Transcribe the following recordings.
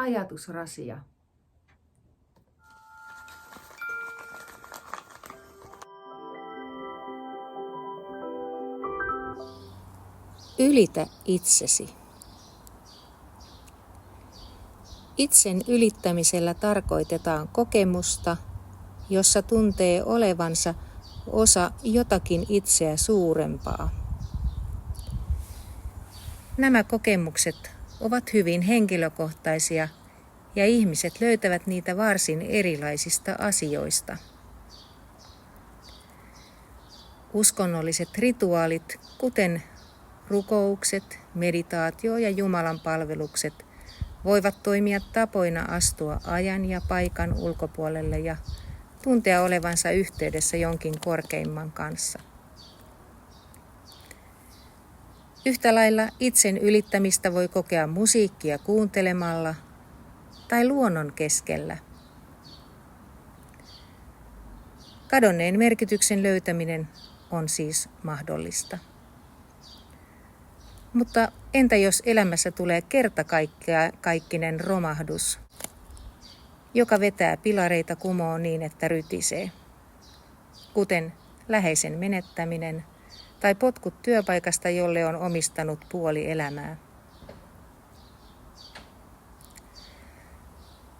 Ajatusrasia. Ylitä itsesi. Itsen ylittämisellä tarkoitetaan kokemusta, jossa tuntee olevansa osa jotakin itseä suurempaa. Nämä kokemukset ovat hyvin henkilökohtaisia ja ihmiset löytävät niitä varsin erilaisista asioista. Uskonnolliset rituaalit, kuten rukoukset, meditaatio ja Jumalan palvelukset, voivat toimia tapoina astua ajan ja paikan ulkopuolelle ja tuntea olevansa yhteydessä jonkin korkeimman kanssa. Yhtä lailla itsen ylittämistä voi kokea musiikkia kuuntelemalla tai luonnon keskellä. Kadonneen merkityksen löytäminen on siis mahdollista. Mutta entä jos elämässä tulee kertakaikkinen romahdus, joka vetää pilareita kumoon niin, että rytisee, kuten läheisen menettäminen tai potkut työpaikasta, jolle on omistanut puoli elämää.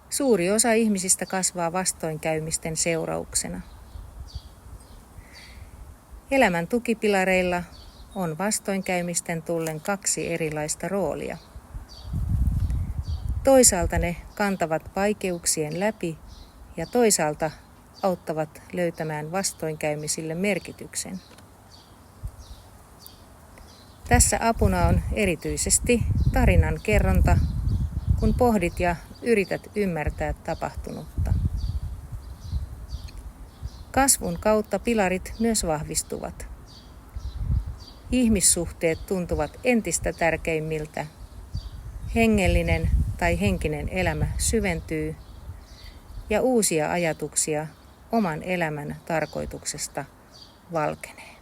Suuri osa ihmisistä kasvaa vastoinkäymisten seurauksena. Elämän tukipilareilla on vastoinkäymisten tullen kaksi erilaista roolia. Toisaalta ne kantavat vaikeuksien läpi ja toisaalta auttavat löytämään vastoinkäymisille merkityksen. Tässä apuna on erityisesti tarinan kerronta, kun pohdit ja yrität ymmärtää tapahtunutta. Kasvun kautta pilarit myös vahvistuvat. Ihmissuhteet tuntuvat entistä tärkeimmiltä. Hengellinen tai henkinen elämä syventyy ja uusia ajatuksia oman elämän tarkoituksesta valkenee.